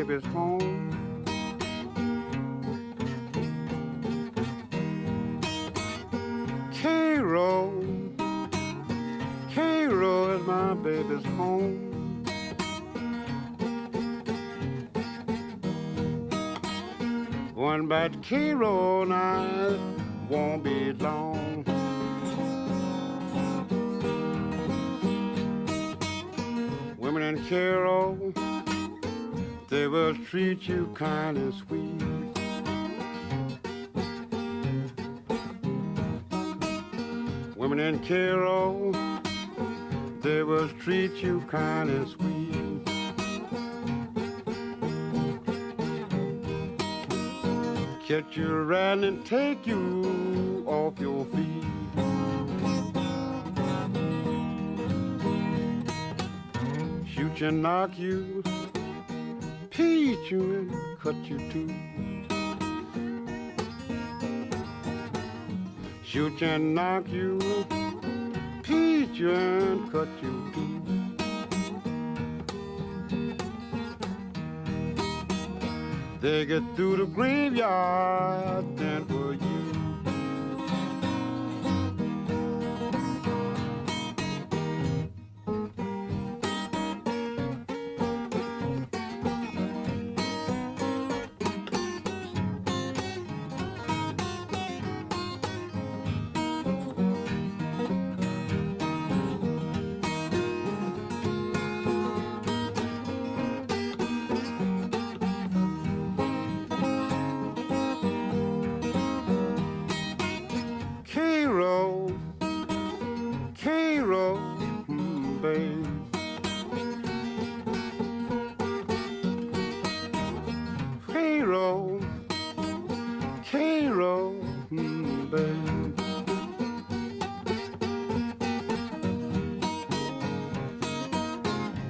baby's home. Cairo, Cairo is my baby's home. One bad Cairo night won't be long. Women in Cairo, they will treat you kind and sweet. Women in Cairo, they will treat you kind and sweet. Catch you around and take you off your feet. Shoot you and knock you, teach you and cut you too. Shoot you and knock you, teach you and cut you too. They get through the graveyard, then for you.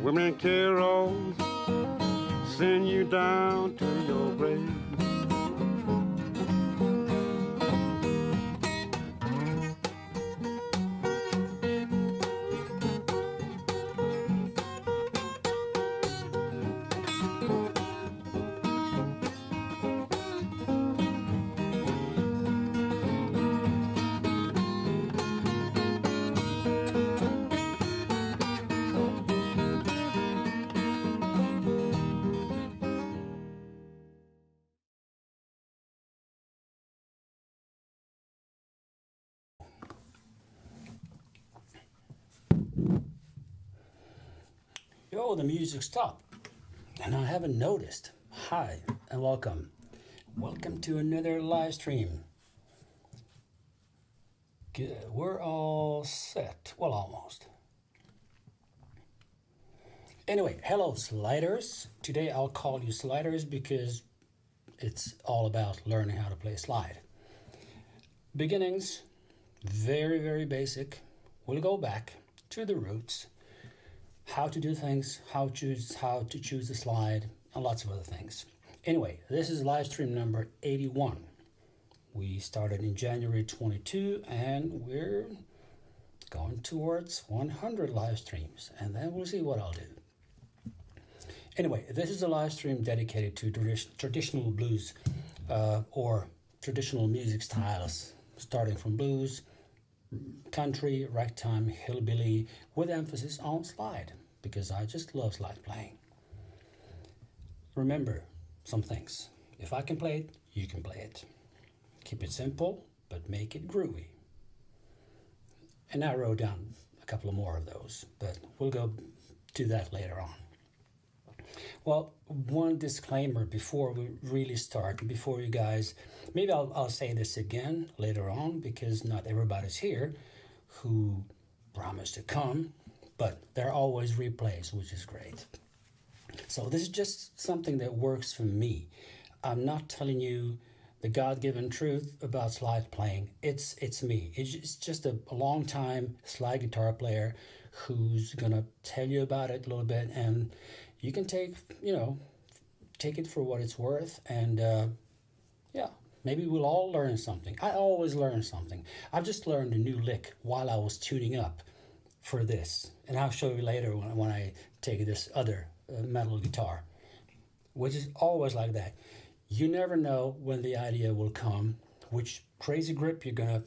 Women in Cairo send you down to your grave. Yo, the music stopped, and I haven't noticed. Hi, and welcome. Welcome to another live stream. Good, we're all set. Well, almost. Anyway, hello, sliders. Today I'll call you sliders because it's all about learning how to play slide. Beginnings, very, very basic. We'll go back to the roots. How to do things, how to choose the slide, and lots of other things. Anyway, this is live stream number 81. We started in January 22, and we're going towards 100 live streams, and then we'll see what I'll do. Anyway, this is a live stream dedicated to traditional blues or traditional music styles, starting from blues, country, ragtime, hillbilly, with emphasis on slide, because I just love slide playing. Remember some things. If I can play it, you can play it. Keep it simple, but make it groovy. And I wrote down a couple of more of those, but we'll go do that later on. Well, one disclaimer before we really start, before you guys, maybe I'll say this again later on because not everybody's here who promised to come, but there are always replays, which is great. So this is just something that works for me. I'm not telling you the God-given truth about slide playing. It's me. It's just a long time slide guitar player who's gonna tell you about it a little bit, and you can take it for what it's worth, and yeah, maybe we'll all learn something. I always learn something. I've just learned a new lick while I was tuning up for this, and I'll show you later when I take this other metal guitar. which is always like that. You never know when the idea will come, which crazy grip you're gonna,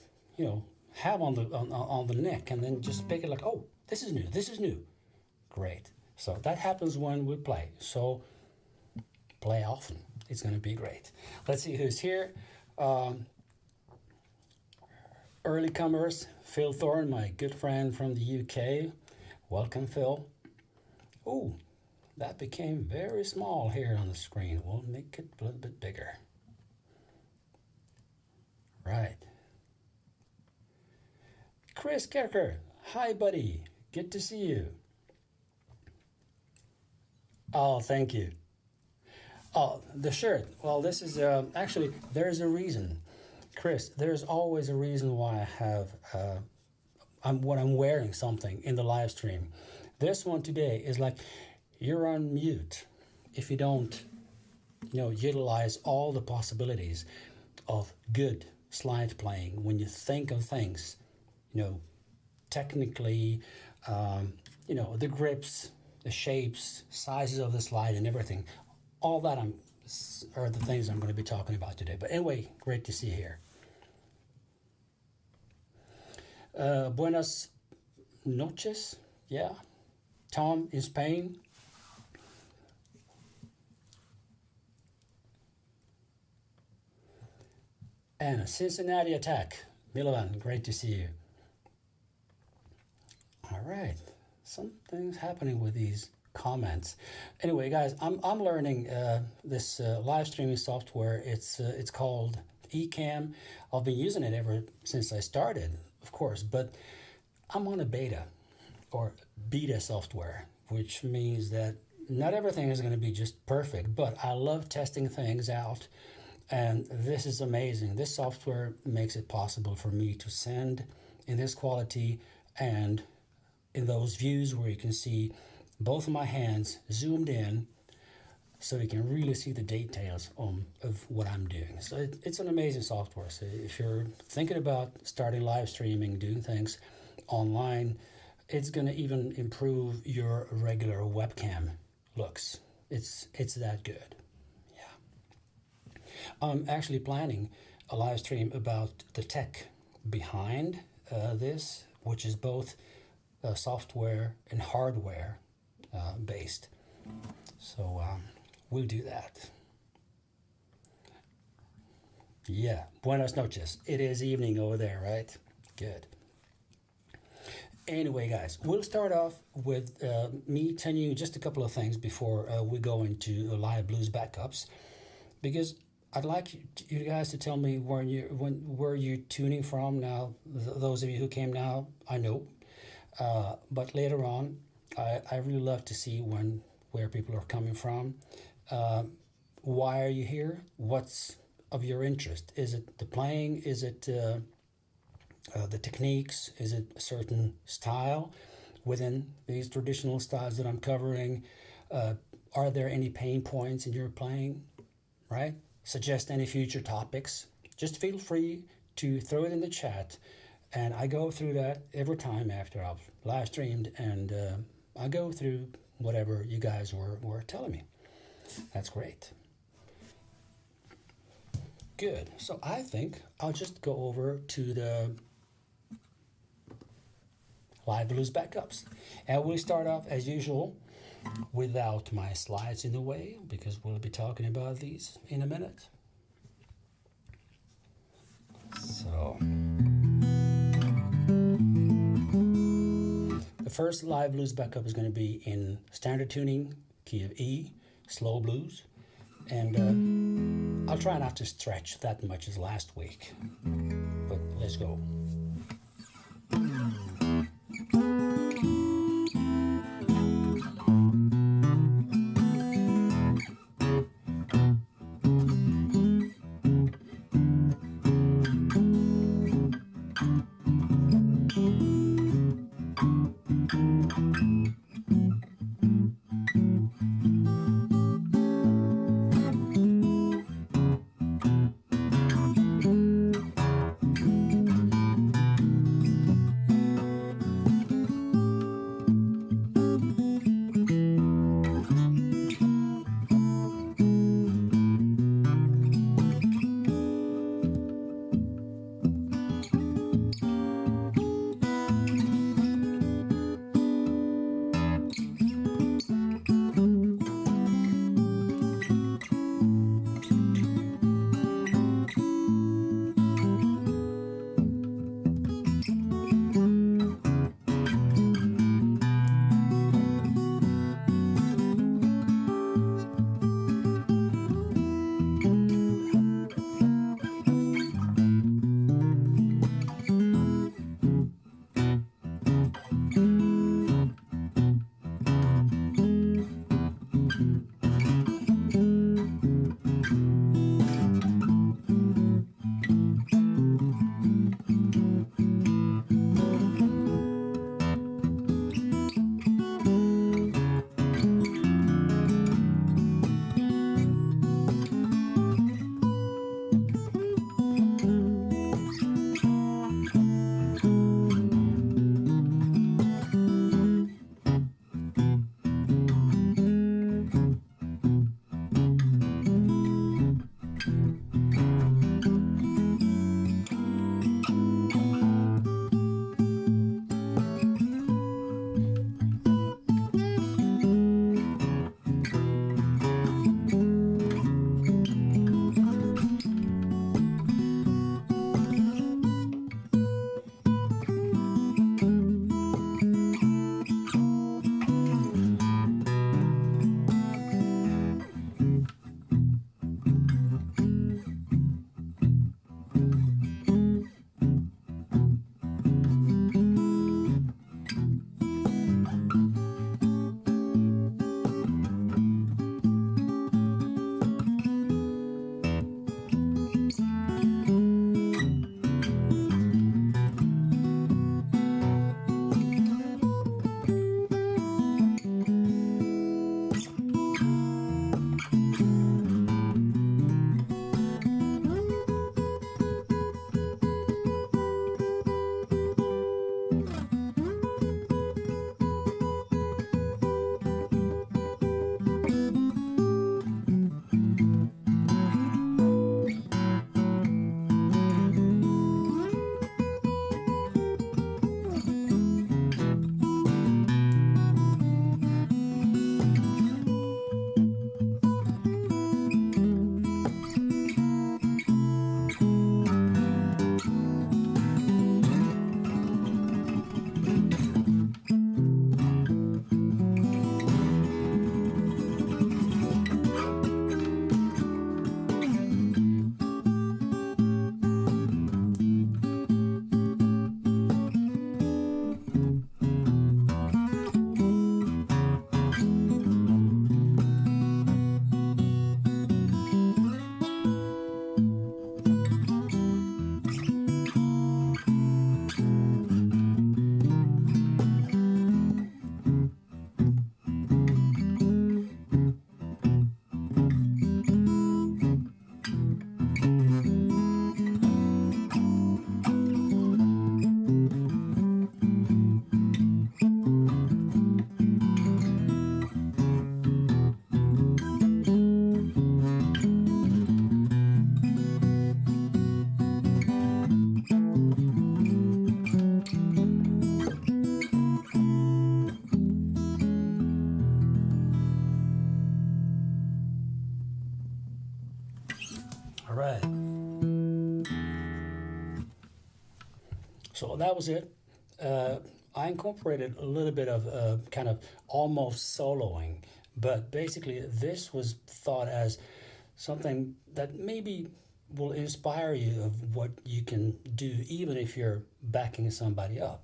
have on the neck, and then just pick it like, oh, this is new. This is new. Great. So that happens when we play. So play often. It's gonna be great. Let's see who's here. Early comers, Phil Thorne, my good friend from the UK. Welcome, Phil. Oh, that became very small here on the screen. We'll make it a little bit bigger. Right. Chris Kerker, hi buddy. Good to see you. Oh, thank you. Oh, the shirt. Well, this is actually, there's a reason. Chris, there's always a reason why I have I'm wearing something in the live stream. This one today is like, you're on mute if you don't, utilize all the possibilities of good slide playing. When you think of things, technically, the grips, the shapes, sizes of the slide, and everything. All that are the things I'm going to be talking about today. But anyway, great to see you here. Buenas noches. Yeah. Tom in Spain. And a Cincinnati attack. Milovan, great to see you. All right. Something's happening with these comments. Anyway, guys, I'm learning this live streaming software. It's called Ecamm. I've been using it ever since I started, of course, but I'm on a beta or beta software, which means that not everything is going to be just perfect, but I love testing things out, and this is amazing. This software makes it possible for me to send in this quality and in those views where you can see both of my hands zoomed in, so you can really see the details of what I'm doing. So it's an amazing software. So if you're thinking about starting live streaming, doing things online, it's going to even improve your regular webcam looks. It's that good. Yeah. I'm actually planning a live stream about the tech behind this, which is both software and hardware based. So we'll do that. Yeah, buenas noches. It is evening over there, right? Good. Anyway, guys, we'll start off with me telling you just a couple of things before we go into live blues backups, because I'd like you guys to tell me where you're tuning from now. Those of you who came now, I know, but later on, I really love to see where people are coming from. Why are you here? What's of your interest? Is it the playing? Is it the techniques? Is it a certain style within these traditional styles that I'm covering? Are there any pain points in your playing? Right? Suggest any future topics. Just feel free to throw it in the chat, and I go through that every time after I've live streamed, and I go through whatever you guys were telling me. That's great. Good. So I think I'll just go over to the live blues backups. And we'll start off as usual without my slides in the way, because we'll be talking about these in a minute. So the first live blues backup is going to be in standard tuning, key of E, slow blues, and I'll try not to stretch that much as last week, but let's go. right. So that was it. I incorporated a little bit of kind of almost soloing, but basically this was thought as something that maybe will inspire you of what you can do even if you're backing somebody up.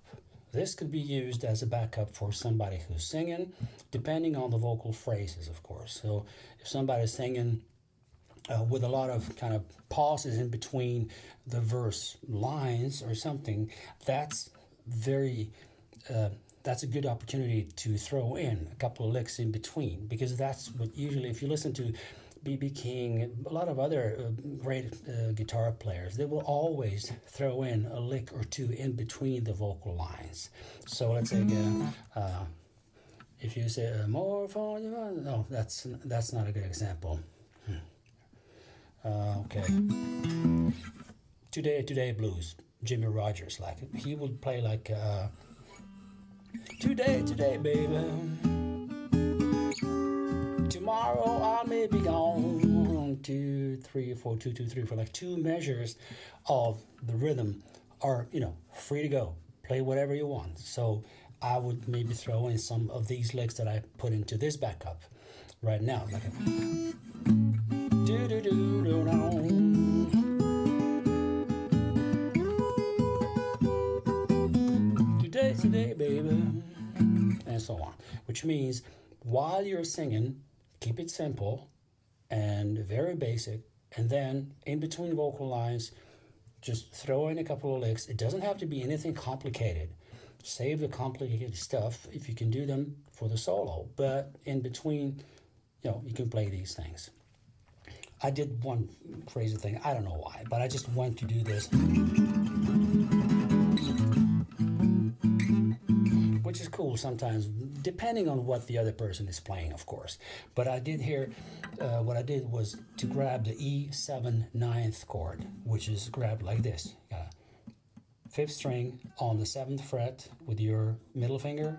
This could be used as a backup for somebody who's singing, depending on the vocal phrases, of course. So if somebody's singing with a lot of kind of pauses in between the verse lines or something, that's a good opportunity to throw in a couple of licks in between, because that's what usually, if you listen to B.B. King, a lot of other great guitar players, they will always throw in a lick or two in between the vocal lines. So let's say again, if you say more for you, no, that's not a good example. Okay. Today Blues, Jimmy Rogers, like he would play like today baby, tomorrow I may be gone. 1, 2, 3, 4, 2, 2, 3, for like two measures of the rhythm are, free to go. Play whatever you want. So I would maybe throw in some of these licks that I put into this backup right now. Like today, baby, and so on. Which means while you're singing, keep it simple and very basic, and then in between vocal lines, just throw in a couple of licks. It doesn't have to be anything complicated. Save the complicated stuff if you can do them for the solo, but in between, you can play these things. I did one crazy thing, I don't know why, but I just want to do this, which is cool sometimes, depending on what the other person is playing, of course. But I did here, what I did was to grab the E7 9th chord, which is grabbed like this. You got a 5th string on the 7th fret with your middle finger,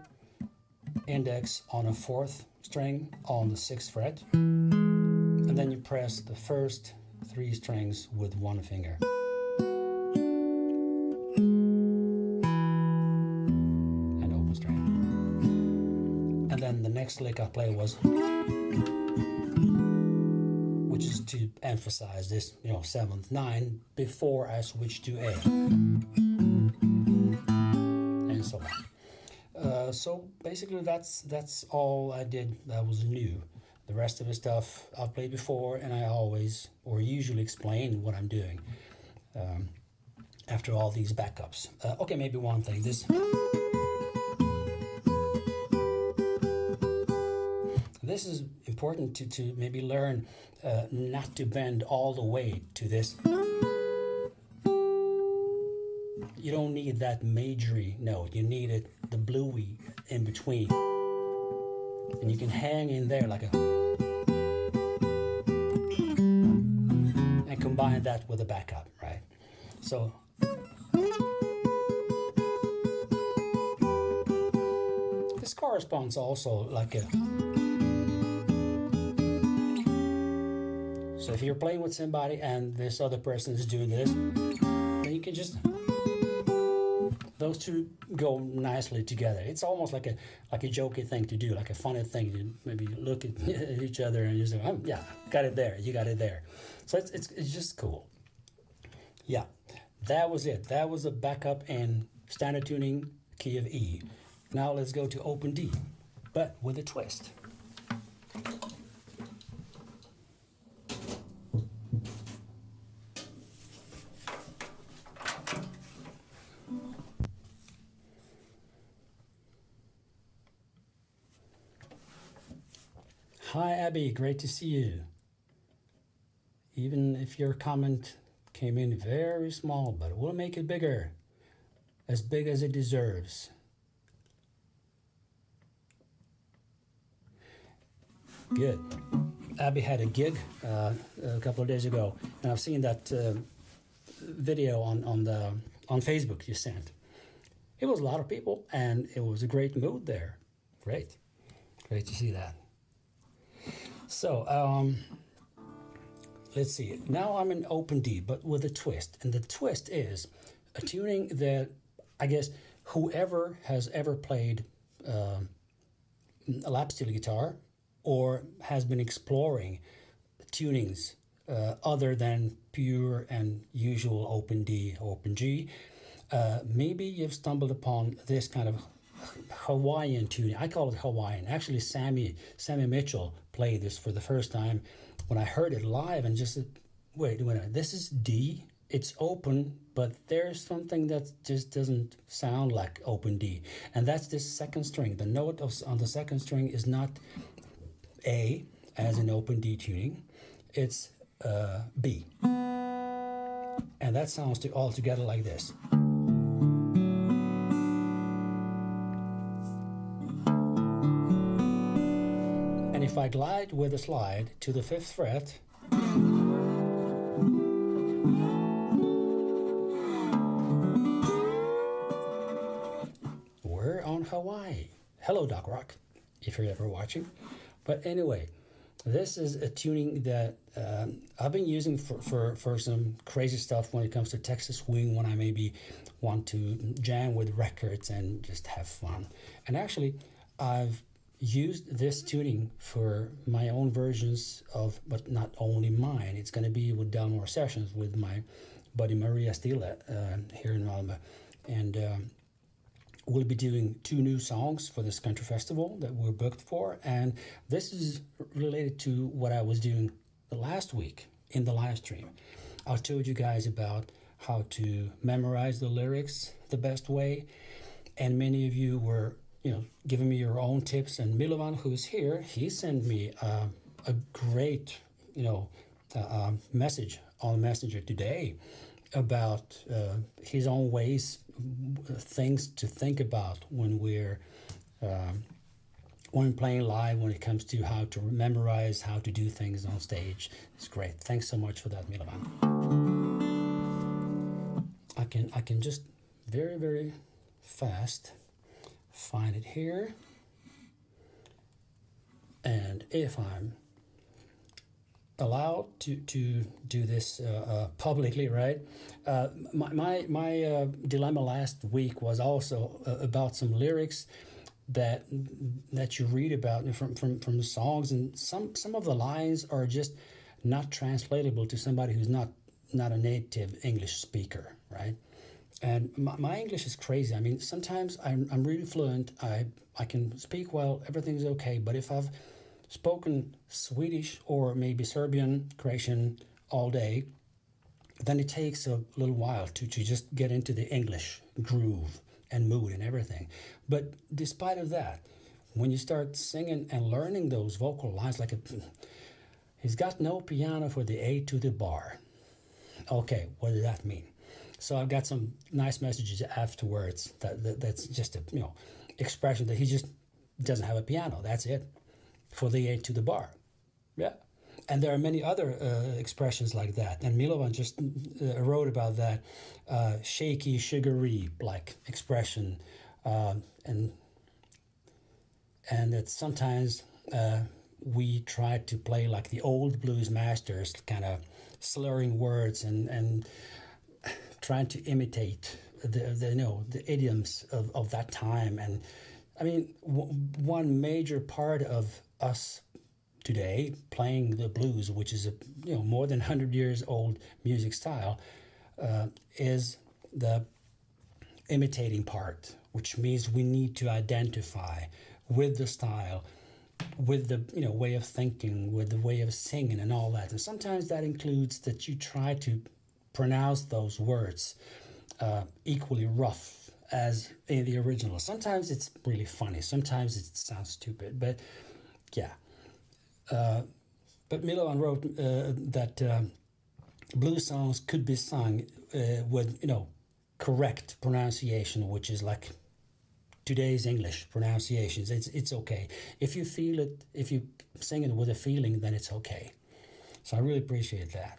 index on a 4th string on the 6th fret, and then you press the first 3 strings with one finger. And open string. And then the next lick I played was which is to emphasize this, 7th 9 before I switch to A, and so on. So basically, that's all I did that was new. The rest of the stuff I've played before, and I always or usually explain what I'm doing after all these backups. Okay, maybe one thing. This is important to maybe learn not to bend all the way to this. You don't need that majory note. You need the bluey in between. And you can hang in there like and combine that with a backup, right? So this corresponds also like a. So if you're playing with somebody and this other person is doing this, then you can just, those two go nicely together. It's almost like a jokey thing to do, like a funny thing to maybe look at each other and you say, oh, yeah, got it there, you got it there. So it's just cool. Yeah, that was it. That was a backup in standard tuning key of E. Now let's go to open D, but with a twist. Hi Abby, great to see you. Even if your comment came in very small, but we'll make it bigger, as big as it deserves. Good. Abby had a gig a couple of days ago, and I've seen that video on Facebook you sent. It was a lot of people, and it was a great mood there. Great to see that. So let's see. Now I'm in open D, but with a twist, and the twist is a tuning that I guess whoever has ever played a lap steel guitar or has been exploring tunings other than pure and usual open D, open G, maybe you've stumbled upon this kind of Hawaiian tuning. I call it Hawaiian. Actually, Sammy Mitchell played this for the first time when I heard it live and just said, wait a minute, this is D, it's open, but there's something that just doesn't sound like open D. And that's this second string. The note on the second string is not A, as in open D tuning, it's B. And that sounds all together like this. And if I glide with a slide to the 5th fret, we're on Hawaii. Hello, Doc Rock, if you're ever watching. But anyway, this is a tuning that I've been using for some crazy stuff when it comes to Texas swing, when I maybe want to jam with records and just have fun. And actually, I've used this tuning for my own versions of, but not only mine. It's going to be with Delmore Sessions with my buddy Maria Stila here in Malmö. And we'll be doing 2 new songs for this country festival that we're booked for. And this is related to what I was doing the last week in the live stream. I told you guys about how to memorize the lyrics the best way. And many of you were giving me your own tips. And Milovan, who's here, he sent me a great, message on Messenger today about his own ways, things to think about when we're playing live, when it comes to how to memorize, how to do things on stage. It's great. Thanks so much for that, Milovan. I can just very, very fast find it here. And if I'm allowed to do this publicly, right? My dilemma last week was also about some lyrics that you read about from the songs, and some of the lines are just not translatable to somebody who's not a native English speaker, right? And my English is crazy. I mean, sometimes I'm really fluent. I can speak well, everything's okay. But if I've spoken Swedish or maybe Serbian, Croatian all day, then it takes a little while to just get into the English groove and mood and everything. But despite of that, when you start singing and learning those vocal lines, like he's got no piano for the A to the bar. Okay, what does that mean? So I've got some nice messages afterwards that's just a expression that he just doesn't have a piano. That's it, for the A to the bar. Yeah. And there are many other expressions like that. And Milovan just wrote about that shaky, sugary like expression, and that sometimes we try to play like the old blues masters, kind of slurring words and trying to imitate the idioms of that time. And I mean, one major part of us today playing the blues, which is a more than 100 years old music style, is the imitating part, which means we need to identify with the style, with the way of thinking, with the way of singing and all that. And sometimes that includes that you try to pronounce those words equally rough as in the original. Sometimes it's really funny, sometimes it sounds stupid, but yeah. But Milovan wrote that blues songs could be sung with correct pronunciation, which is like today's English pronunciations. It's okay if you feel it, if you sing it with a feeling, then it's okay. So I really appreciate that.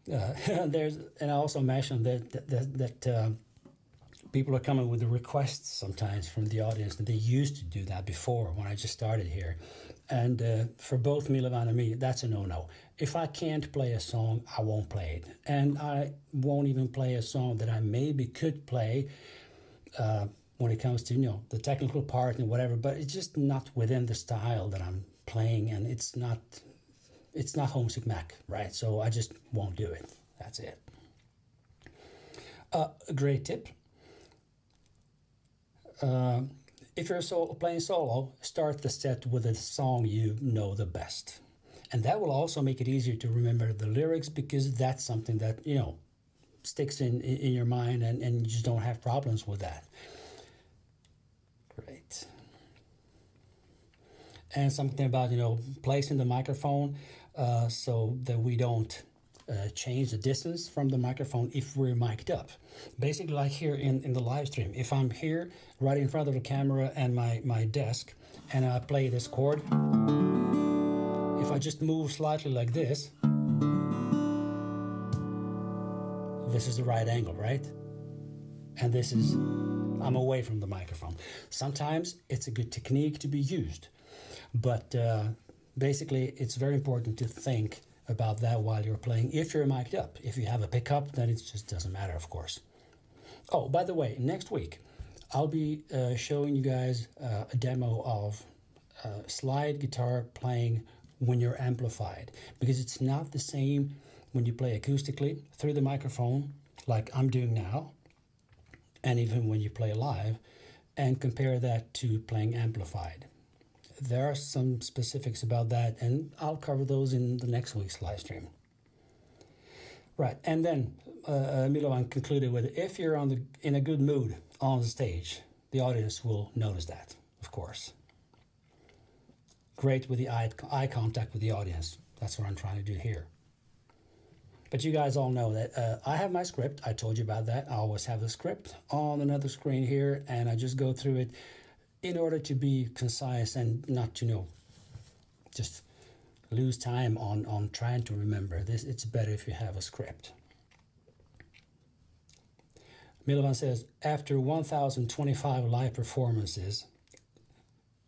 And I also mentioned that people are coming with the requests sometimes from the audience, and they used to do that before when I just started here. And for both Milovan and me, that's a no-no. If I can't play a song, I won't play it. And I won't even play a song that I maybe could play when it comes to the technical part and whatever, but it's just not within the style that I'm playing, and it's not Homesick Mac, right? So I just won't do it. That's it. A great tip. If you're playing solo, start the set with a song you know the best. And that will also make it easier to remember the lyrics, because that's something that, sticks in your mind, and you just don't have problems with that. Great. And something about, placing the microphone so that we don't change the distance from the microphone if we're mic'd up. Basically, like here in the live stream, if I'm here right in front of the camera and my desk, and I play this chord, if I just move slightly like this is the right angle, right? And this is, I'm away from the microphone. Sometimes it's a good technique to be used, but basically it's very important to think about that while you're playing, if you're mic'd up. If you have a pickup, then it just doesn't matter, of course. Oh, by the way, next week I'll be showing you guys a demo of slide guitar playing when you're amplified, because it's not the same when you play acoustically through the microphone like I'm doing now, and even when you play live, and compare that to playing amplified. There are some specifics about that, and I'll cover those in the next week's live stream. Right, and then Milovan concluded with, if you're in a good mood on the stage, the audience will notice that, of course. Great with the eye contact with the audience. That's what I'm trying to do here. But you guys all know that I have my script. I told you about that. I always have the script on another screen here, and I just go through it in order to be concise and not to just lose time on trying to remember this. It's better if you have a script. Milovan says, after 1,025 live performances,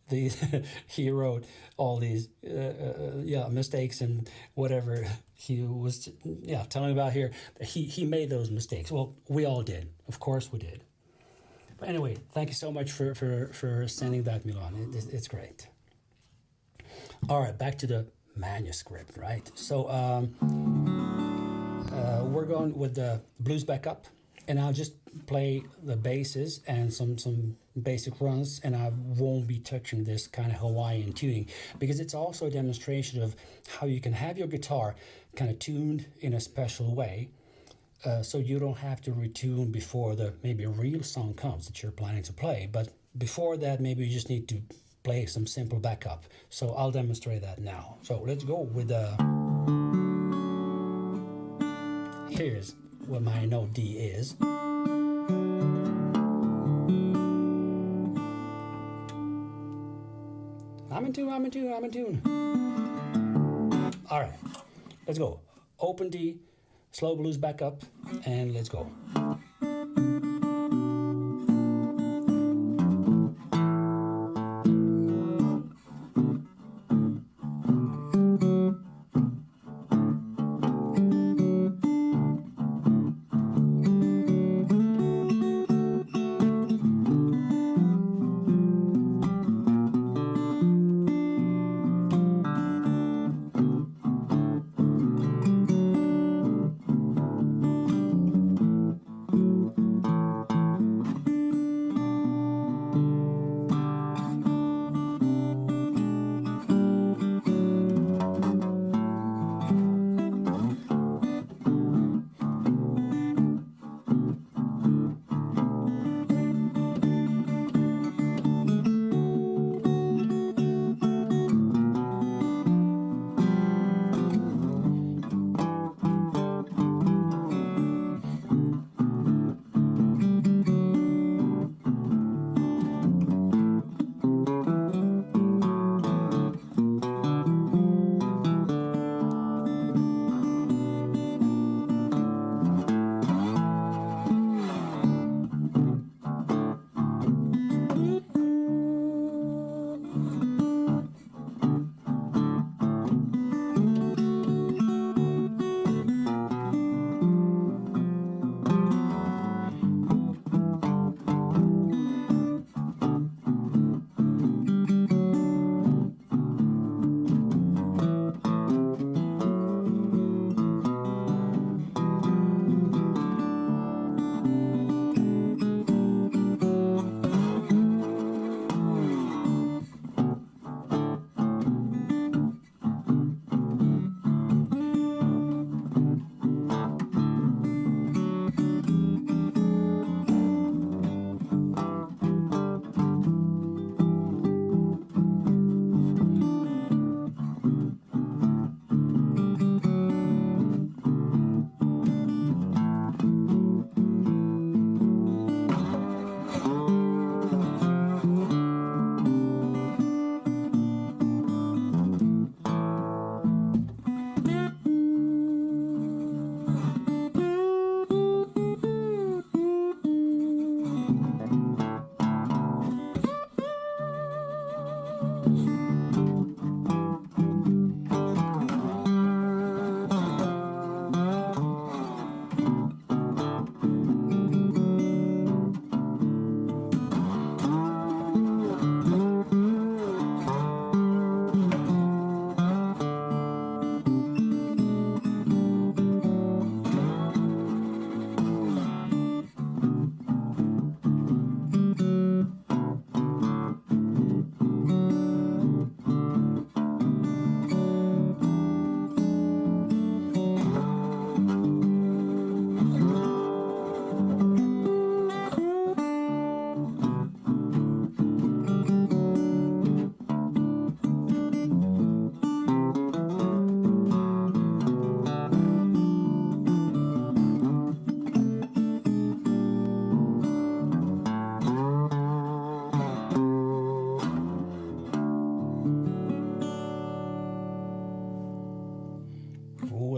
he wrote all these mistakes and whatever he was telling about here. He made those mistakes. Well, we all did. Of course we did. But anyway, thank you so much for sending that, Milan. It's great. All right, back to the manuscript, right? So we're going with the blues backup, and I'll just play the basses and some basic runs, and I won't be touching this kind of Hawaiian tuning, because it's also a demonstration of how you can have your guitar kind of tuned in a special way, so you don't have to retune before the maybe a real song comes that you're planning to play. But before that, maybe you just need to play some simple backup. So I'll demonstrate that now. So let's go with here's what my note D is. I'm in tune. All right, let's go. Open D, slow blues backup, and let's go.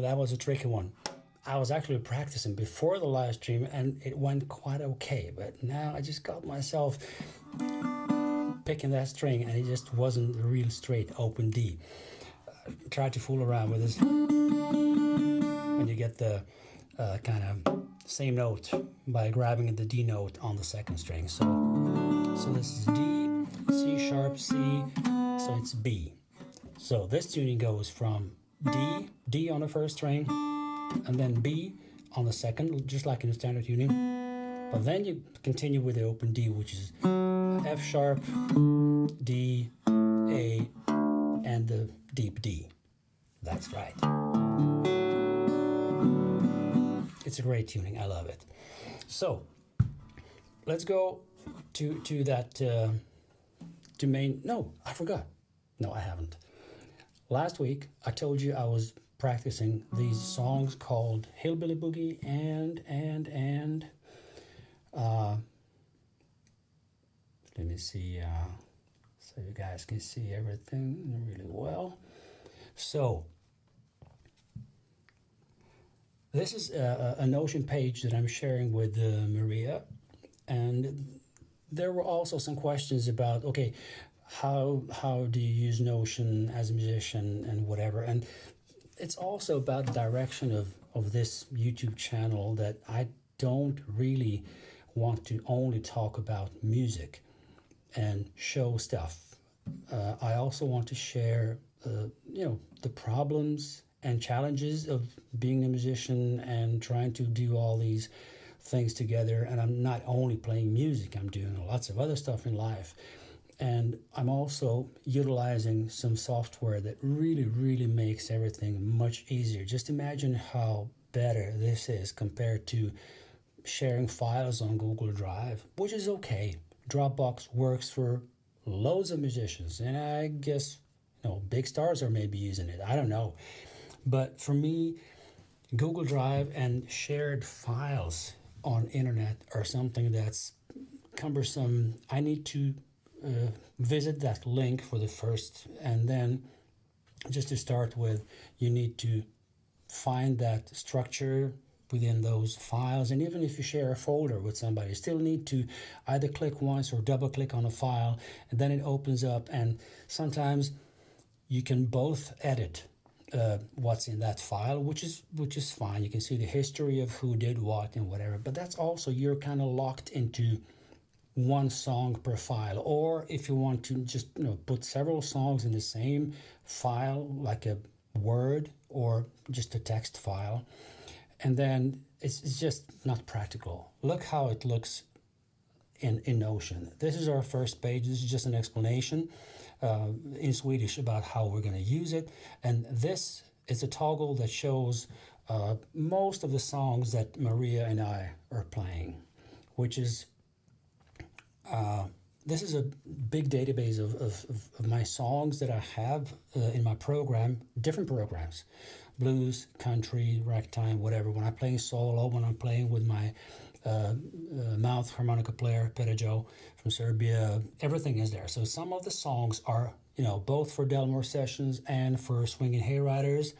That was a tricky one. I was actually practicing before the live stream and it went quite okay, but now I just got myself picking that string and it just wasn't a real straight open D. Try to fool around with this when you get the kind of same note by grabbing the D note on the second string. So this is D, C sharp, C, so it's B. So this tuning goes from D on the first string, and then B on the second, just like in the standard tuning. But then you continue with the open D, which is F sharp, D, A, and the deep D. That's right. It's a great tuning. I love it. So let's go to that to main. No, I forgot. No, I haven't. Last week I told you I was practicing these songs called Hillbilly Boogie and let me see so you guys can see everything really well. So this is a Notion page that I'm sharing with Maria, and there were also some questions about, okay, how do you use Notion as a musician and whatever, and it's also about the direction of this YouTube channel, that I don't really want to only talk about music and show stuff. I also want to share the problems and challenges of being a musician and trying to do all these things together. And I'm not only playing music, I'm doing lots of other stuff in life. And I'm also utilizing some software that really makes everything much easier. Just imagine how better this is compared to sharing files on Google Drive, which is okay. Dropbox works for loads of musicians, and I guess big stars are maybe using it. I don't know. But for me, Google Drive and shared files on internet are something that's cumbersome. I need to visit that link for the first, and then just to start with, you need to find that structure within those files. And even if you share a folder with somebody, you still need to either click once or double click on a file, and then it opens up. And sometimes you can both edit what's in that file, which is fine. You can see the history of who did what and whatever, but that's also, you're kind of locked into one song per file. Or if you want to just put several songs in the same file, like a Word or just a text file, and then it's just not practical. Look how it looks in Notion. This is our first page. This is just an explanation in Swedish about how we're going to use it. And this is a toggle that shows most of the songs that Maria and I are playing, which is this is a big database of my songs that I have in my program, different programs, blues, country, ragtime, whatever. When I'm playing solo, when I'm playing with my mouth harmonica player, Pedajo from Serbia, everything is there. So some of the songs are, both for Delmore sessions and for Swingin' Hayriders,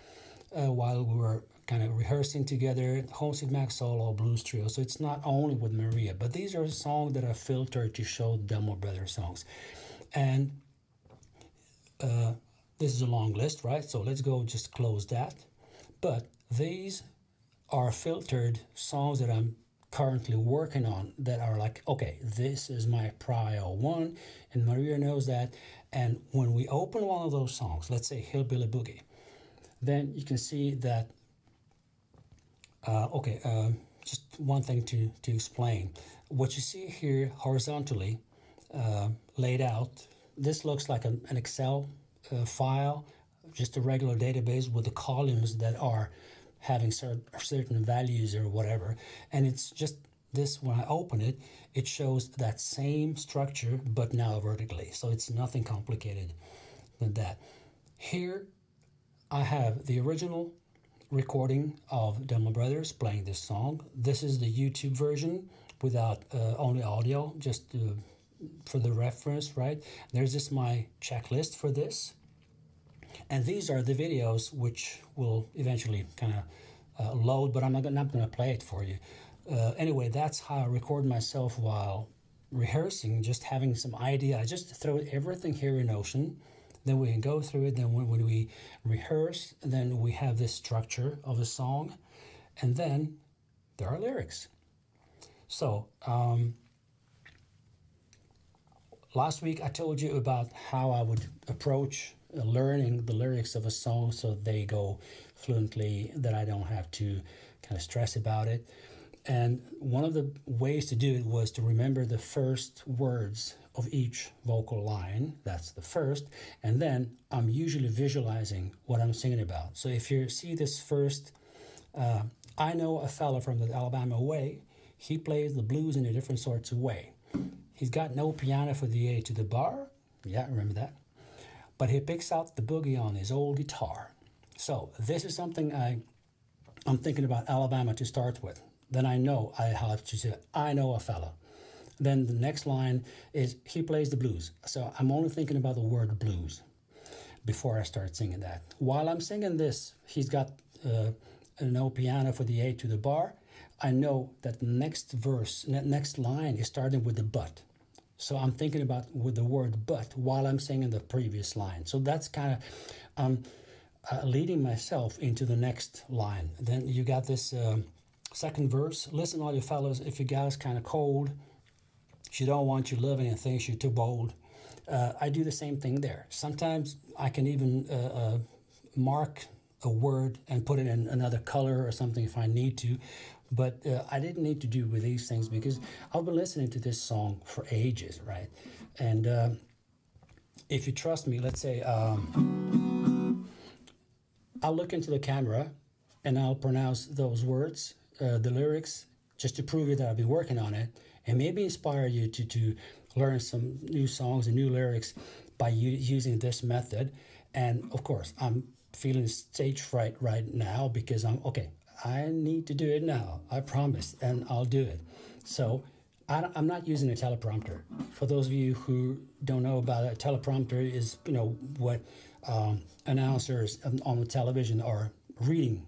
while we were kind of rehearsing together, Homesick Mac solo, blues trio. So it's not only with Maria, but these are songs that are filtered to show Delmore Brothers songs. And this is a long list, right? So let's go just close that. But these are filtered songs that I'm currently working on, that are like, okay, this is my prio one, and Maria knows that. And when we open one of those songs, let's say Hillbilly Boogie, then you can see that just one thing to explain. What you see here horizontally laid out, this looks like an Excel file, just a regular database with the columns that are having certain values or whatever. And it's just this, when I open it, it shows that same structure, but now vertically. So it's nothing complicated than that. Here I have the original recording of Delmore Brothers playing this song. This is the YouTube version without only audio, just for the reference, right? There's just my checklist for this. And these are the videos which will eventually kind of load, but I'm not going to play it for you. Anyway, that's how I record myself while rehearsing, just having some idea. I just throw everything here in Notion. Then we can go through it. Then when we rehearse, then we have this structure of a song. And then there are lyrics. So last week I told you about how I would approach learning the lyrics of a song so they go fluently, that I don't have to kind of stress about it. And one of the ways to do it was to remember the first words of each vocal line. That's the first. And then I'm usually visualizing what I'm singing about. So if you see this first, I know a fella from the Alabama way. He plays the blues in a different sorts of way. He's got no piano for the A to the bar. Yeah, remember that. But he picks out the boogie on his old guitar. So this is something I'm thinking about Alabama to start with. Then I know I have to say, I know a fella. Then the next line is, he plays the blues. So I'm only thinking about the word blues before I start singing that. While I'm singing this, he's got no piano for the A to the bar. I know that the next verse, next line is starting with the but. So I'm thinking about with the word but while I'm singing the previous line. So that's kind of leading myself into the next line. Then you got this second verse. Listen, all you fellas, if your gal's kind of cold, she don't want you loving and thinks you're too bold. I do the same thing there. Sometimes I can even mark a word and put it in another color or something if I need to. But I didn't need to do with these things because I've been listening to this song for ages, right? And if you trust me, let's say I'll look into the camera and I'll pronounce those words, the lyrics, just to prove you that I've been working on it and maybe inspire you to learn some new songs and new lyrics by using this method. And of course, I'm feeling stage fright right now because I need to do it now. I promise, and I'll do it. So I'm not using a teleprompter. For those of you who don't know about it, a teleprompter is, what announcers on the television are reading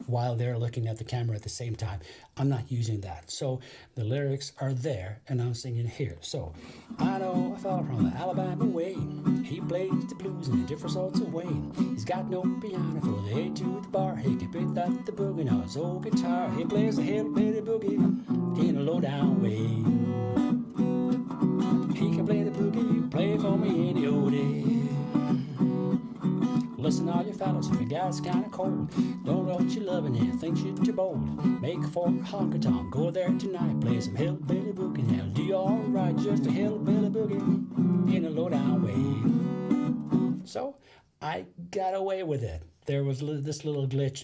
while they're looking at the camera at the same time. I'm not using that. So the lyrics are there, and I'm singing here. So I know a fella from the Alabama way. He plays the blues in a different sorts of way. He's got no piano for the A to the bar. He can pick that the boogie on his old guitar. He plays the hillbilly boogie in a low-down way. He can play the boogie, play for me any old day. Listen, all you fellas, if your gal's kinda cold, don't know what you're loving and think you're too bold. Make for honky tonk, go there tonight, play some hillbilly boogie. Now do you alright, just a hillbilly boogie in a low-down way. So I got away with it. There was this little glitch.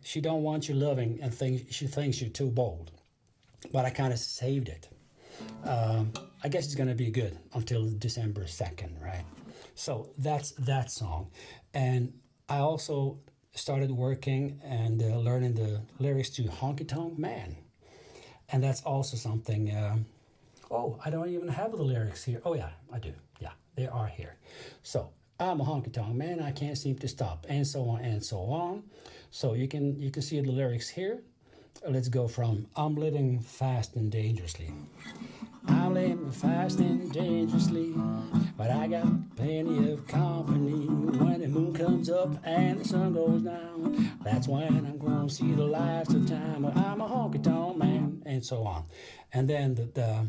She don't want you loving and she thinks you're too bold. But I kind of saved it. I guess it's gonna be good until December 2nd, right? So that's that song. And I also started working and learning the lyrics to Honky Tonk Man. And that's also something, I don't even have the lyrics here. Oh yeah, I do. Yeah, they are here. So I'm a honky tonk man, I can't seem to stop, and so on and so on. So you can see the lyrics here. Let's go from I'm living fast and dangerously. I'm living fast and dangerously, but I got plenty of company. When the moon comes up and the sun goes down, that's when I'm gonna see the lights of time. I'm a honky-tonk man, and so on. And then the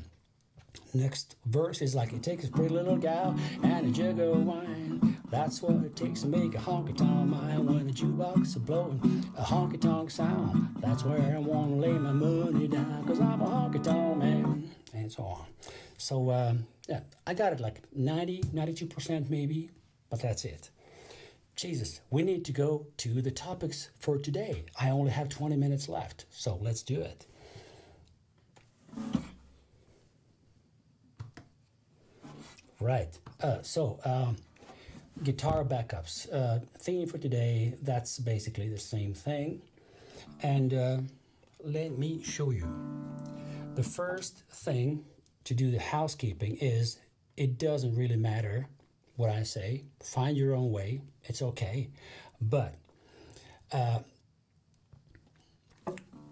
next verse is like, it takes a pretty little gal and a jug of wine. That's what it takes to make a honky-tonk mine. When the jukebox is blowing a honky-tonk sound, that's where I want to lay my money down, 'cause I'm a honky-tonk man, and so on. So, yeah, I got it like 92% maybe, but that's it. Jesus, we need to go to the topics for today. I only have 20 minutes left, so let's do it. Right, guitar backups. Theme for today, that's basically the same thing. And let me show you. The first thing to do the housekeeping is, it doesn't really matter what I say. Find your own way. It's okay. But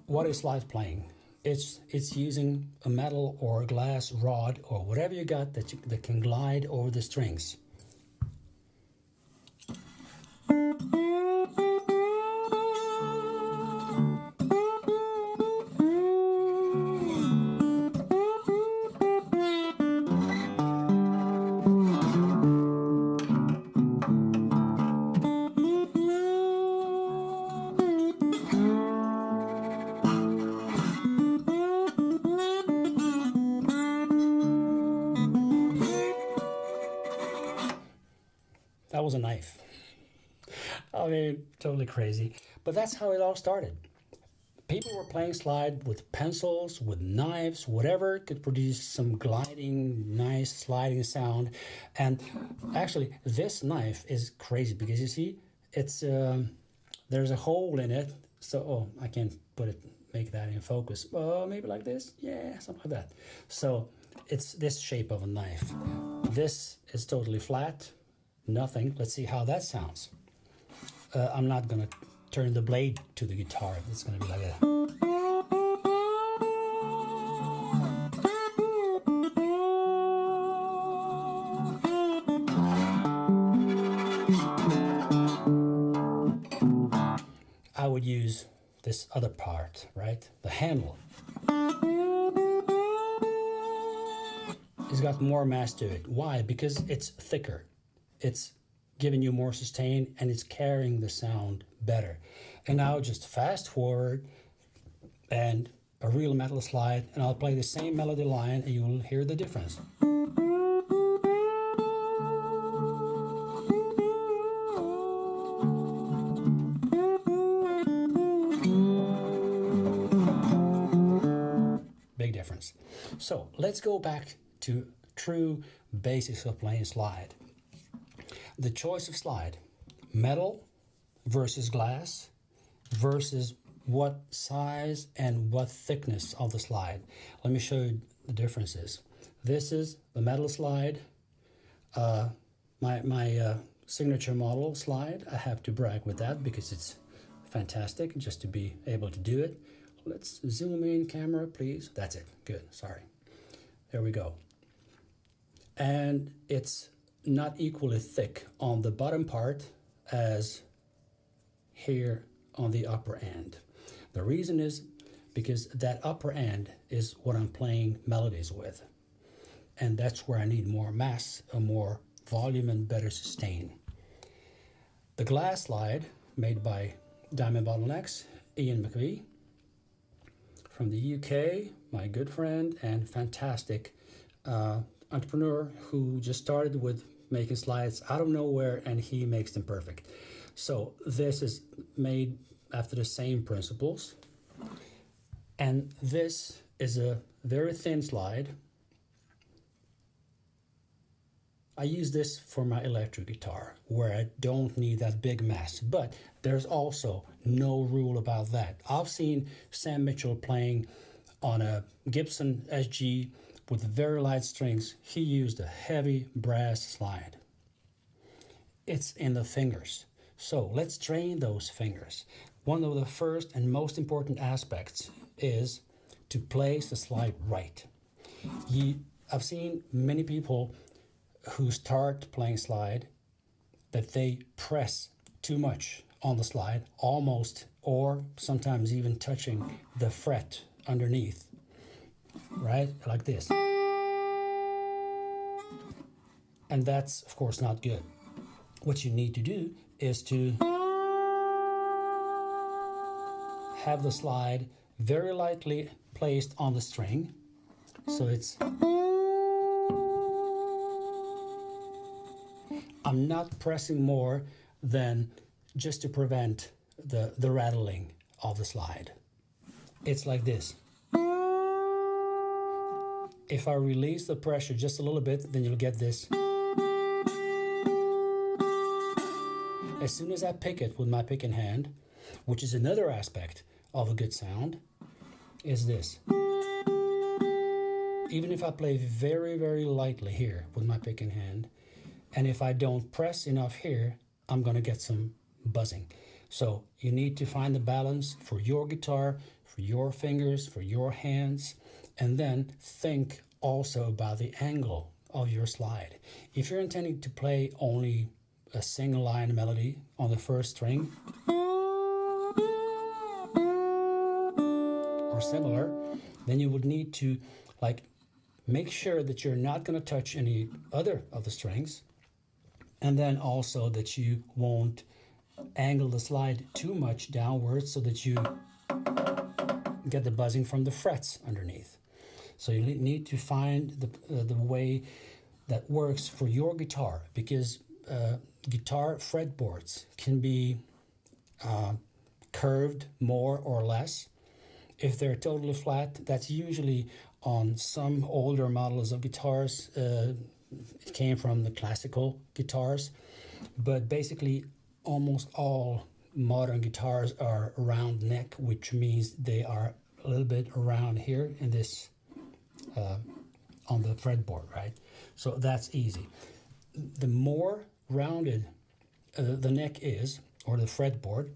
what is slide playing? It's using a metal or a glass rod or whatever you got that can glide over the strings. that was a knife. I mean, totally crazy. But that's how it all started. People were playing slide with pencils, with knives, whatever could produce some gliding, nice sliding sound. And actually, this knife is crazy because you see, it's there's a hole in it. So, I can't make that in focus. Oh, maybe like this? Yeah, something like that. So it's this shape of a knife. This is totally flat, nothing. Let's see how that sounds. I'm not gonna turn the blade to the guitar. It's gonna be like that. I would use this other part, right? The handle. It's got more mass to it. Why? Because it's thicker. It's giving you more sustain and it's carrying the sound better. And now just fast forward and a real metal slide, and I'll play the same melody line and you'll hear the difference. Big difference. So let's go back to true basics of playing slide. The choice of slide, metal versus glass versus what size and what thickness of the slide. Let me show you the differences. This is the metal slide, my signature model slide. I have to brag with that because it's fantastic just to be able to do it. Let's zoom in, camera, please. That's it. Good. Sorry. There we go. And it's not equally thick on the bottom part as here on the upper end. The reason is because that upper end is what I'm playing melodies with. And that's where I need more mass, a more volume and better sustain. The glass slide made by Diamond Bottlenecks, Ian McVie, from the UK, my good friend and fantastic entrepreneur who just started with making slides out of nowhere, and he makes them perfect. So this is made after the same principles. And this is a very thin slide. I use this for my electric guitar where I don't need that big mass, but there's also no rule about that. I've seen Sam Mitchell playing on a Gibson SG with very light strings. He used a heavy brass slide. It's in the fingers. So let's train those fingers. One of the first and most important aspects is to place the slide right. I've seen many people who start playing slide that they press too much on the slide, almost or sometimes even touching the fret underneath, right? Like this. And that's, of course, not good. What you need to do is to have the slide very lightly placed on the string. So it's... I'm not pressing more than just to prevent the rattling of the slide. It's like this. If I release the pressure just a little bit, then you'll get this. As soon as I pick it with my picking hand, which is another aspect of a good sound, is this. Even if I play very, very lightly here with my picking hand, and if I don't press enough here, I'm going to get some buzzing. So you need to find the balance for your guitar, for your fingers, for your hands, and then think also about the angle of your slide. If you're intending to play only a single line melody on the first string, or similar, then you would need to make sure that you're not going to touch any other of the strings, and then also that you won't angle the slide too much downwards so that you get the buzzing from the frets underneath. So you need to find the way that works for your guitar, because guitar fretboards can be curved more or less. If they're totally flat, that's usually on some older models of guitars. It came from the classical guitars, but basically almost all modern guitars are round neck, which means they are a little bit around here in this on the fretboard, right? So that's easy. The more rounded the neck is, or the fretboard,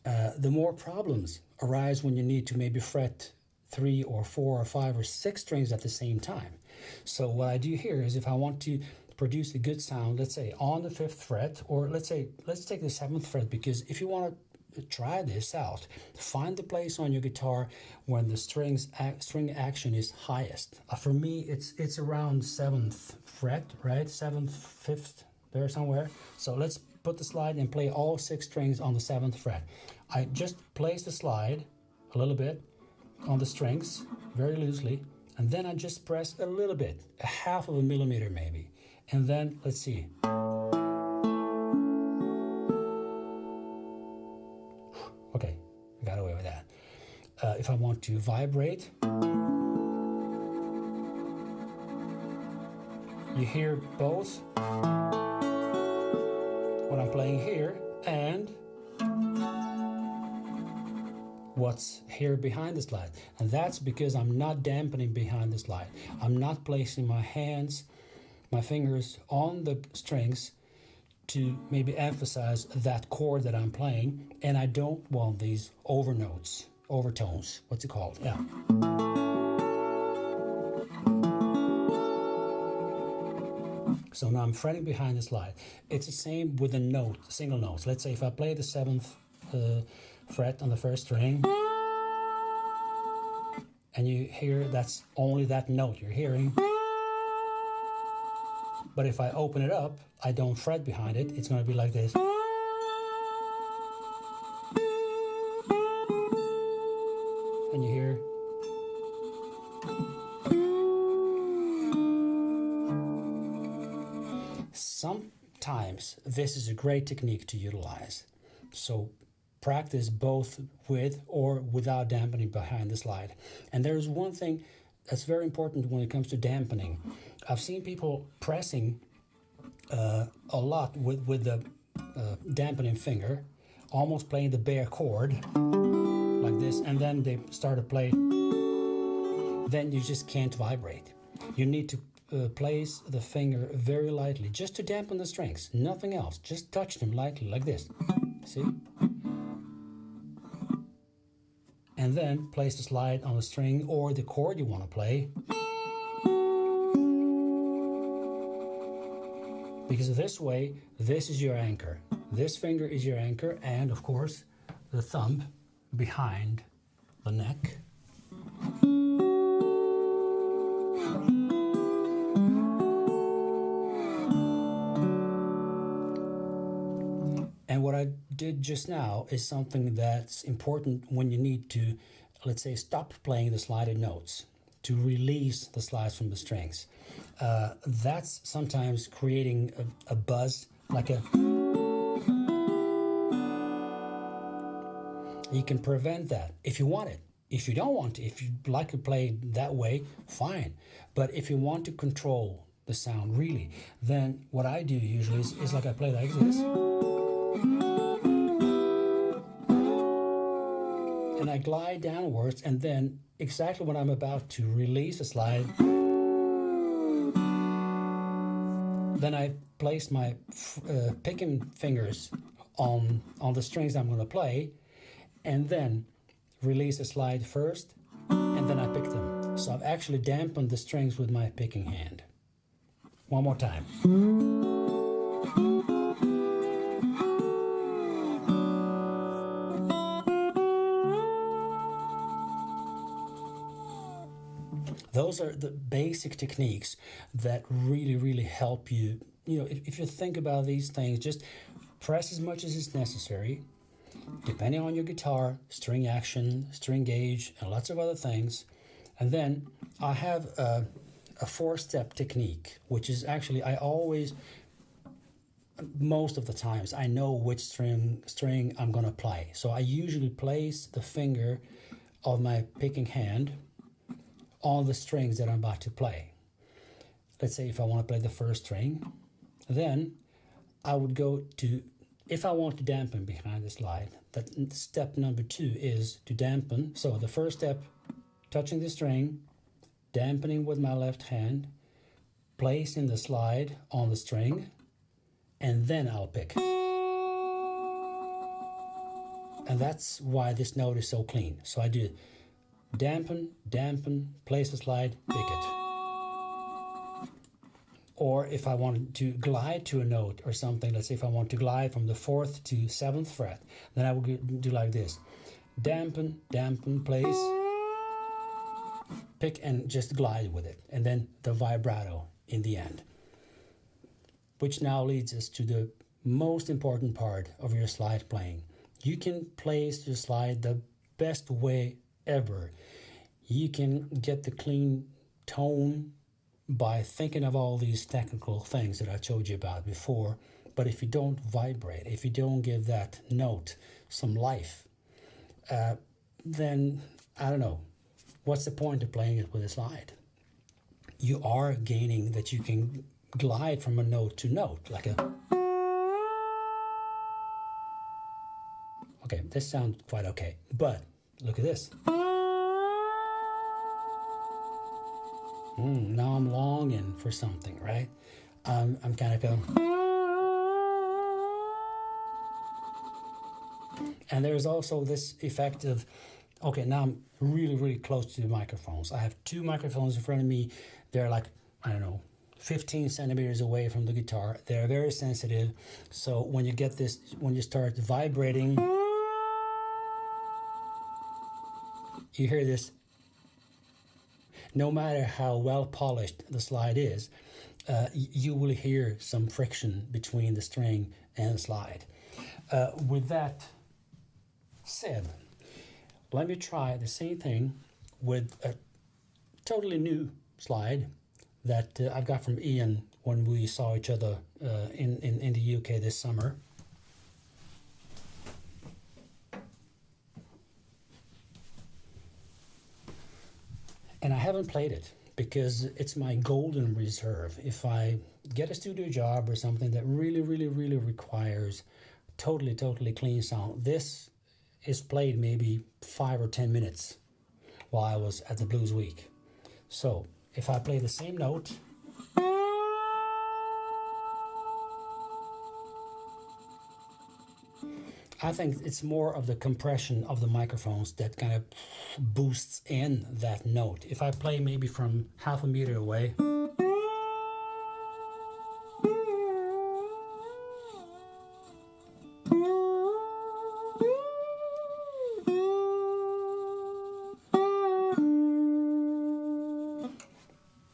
the more problems arise when you need to maybe fret 3 or 4 or 5 or 6 strings at the same time. So what I do here is, if I want to produce a good sound, let's say on the 5th fret, or let's take the 7th fret, because if you want to try this out, find the place on your guitar when the string action is highest. For me, it's around 7th fret, right? 7th, 5th, there somewhere. So let's put the slide and play all 6 strings on the 7th fret. I just place the slide a little bit on the strings very loosely, and then I just press a little bit, a half of a millimeter maybe, and then let's see. Okay, I got away with that. If I want to vibrate, you hear both what I'm playing here and what's here behind the slide. And that's because I'm not dampening behind the slide. I'm not placing my fingers on the strings to maybe emphasize that chord that I'm playing, and I don't want these overtones, what's it called? Yeah. So now I'm fretting behind the slide. It's the same with the single notes. Let's say if I play the 7th fret on the 1st string, and you hear that's only that note you're hearing. But if I open it up, I don't fret behind it, it's going to be like this. And you hear. Sometimes this is a great technique to utilize. So practice both with or without dampening behind the slide. And there's one thing that's very important when it comes to dampening. I've seen people pressing a lot with the dampening finger, almost playing the bare chord like this, and then they start to play. Then you just can't vibrate. You need to place the finger very lightly, just to dampen the strings, nothing else. Just touch them lightly like this. See? And then place the slide on a string or the chord you want to play. Because this way, this is your anchor. This finger is your anchor, and of course, the thumb behind the neck. And what I did just now is something that's important when you need to, let's say, stop playing the slided notes, to release the slides from the strings. That's sometimes creating a buzz, like a... You can prevent that if you want it. If you don't want to, if you like to play that way, fine. But if you want to control the sound really, then what I do usually is like I play like this. And I glide downwards, and then exactly when I'm about to release a slide, then I place my picking fingers on the strings I'm going to play, and then release a slide first, and then I pick them. So I've actually dampened the strings with my picking hand. One more time. Those are the basic techniques that really, really help you. You know, if you think about these things, just press as much as is necessary, depending on your guitar, string action, string gauge, and lots of other things. And then I have a 4-step technique, which is actually, I always most of the times I know which string I'm gonna play. So I usually place the finger of my picking hand on the strings that I'm about to play. Let's say if I want to play the first string, then I would go to, if I want to dampen behind the slide, that step number 2 is to dampen. So the first step, touching the string, dampening with my left hand, placing the slide on the string, and then I'll pick. And that's why this note is so clean. So I do dampen, dampen, place the slide, pick it. Or if I wanted to glide to a note or something, let's say if I want to glide from the 4th to 7th fret, then I would do like this. Dampen, dampen, place, pick, and just glide with it. And then the vibrato in the end. Which now leads us to the most important part of your slide playing. You can place your slide the best way ever. You can get the clean tone by thinking of all these technical things that I told you about before. But if you don't vibrate, if you don't give that note some life, then I don't know, what's the point of playing it with a slide? You are gaining that you can glide from a note to note, like a... Okay, this sounds quite okay, but look at this. Now I'm longing for something, right? I'm kind of going... And there's also this effect of, okay, now I'm really, really close to the microphones. I have 2 microphones in front of me. They're like, I don't know, 15 centimeters away from the guitar. They're very sensitive. So when you get this, when you start vibrating, you hear this. No matter how well polished the slide is, you will hear some friction between the string and the slide. With that said, let me try the same thing with a totally new slide that I've got from Ian when we saw each other in the UK this summer. And I haven't played it because it's my golden reserve. If I get a studio job or something that really, really, really requires totally, totally clean sound, this is played maybe 5 or 10 minutes while I was at the Blues Week. So if I play the same note, I think it's more of the compression of the microphones that kind of boosts in that note. If I play maybe from half a meter away,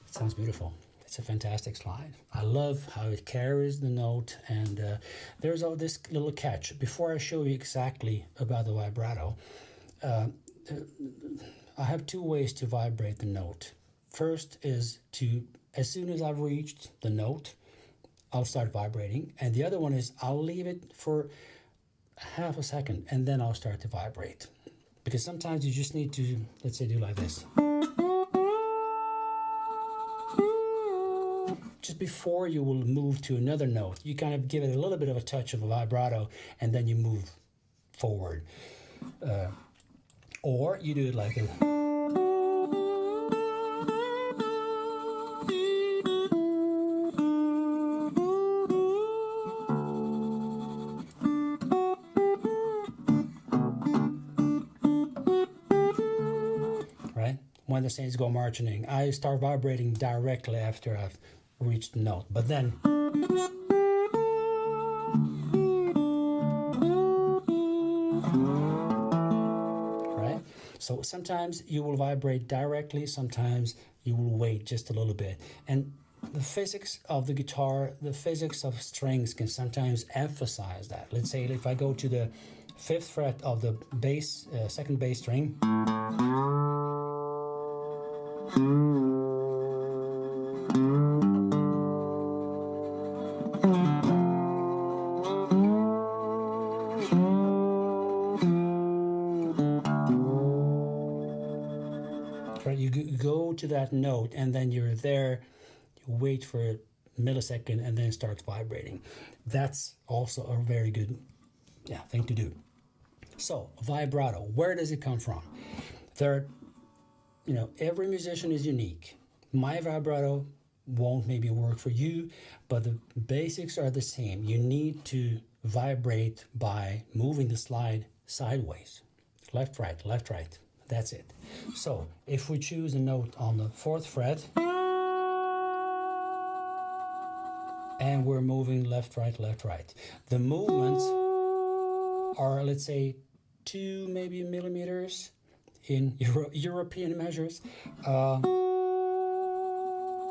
it sounds beautiful. It's a fantastic slide. I love how it carries the note, and there's all this little catch. Before I show you exactly about the vibrato, I have 2 ways to vibrate the note. First is to, as soon as I've reached the note, I'll start vibrating, and the other one is I'll leave it for half a second and then I'll start to vibrate. Because sometimes you just need to, let's say, do like this. Just before you will move to another note, you kind of give it a little bit of a touch of a vibrato and then you move forward. Or you do it like this. Right? When the Saints Go Marching, I start vibrating directly after I've reached the note. But then right? So sometimes you will vibrate directly, sometimes you will wait just a little bit. And the physics of the guitar, the physics of strings can sometimes emphasize that. Let's say if I go to the 5th fret of the bass, 2nd bass string, right? You go to that note and then you're there, you wait for a millisecond and then it starts vibrating. That's also a very good thing to do. So vibrato, where does it come from? Every musician is unique. My vibrato won't maybe work for you, but the basics are the same. You need to vibrate by moving the slide sideways. Left, right, left, right. That's it. So if we choose a note on the 4th fret, and we're moving left, right, left, right. The movements are, let's say, 2 maybe millimeters in European measures.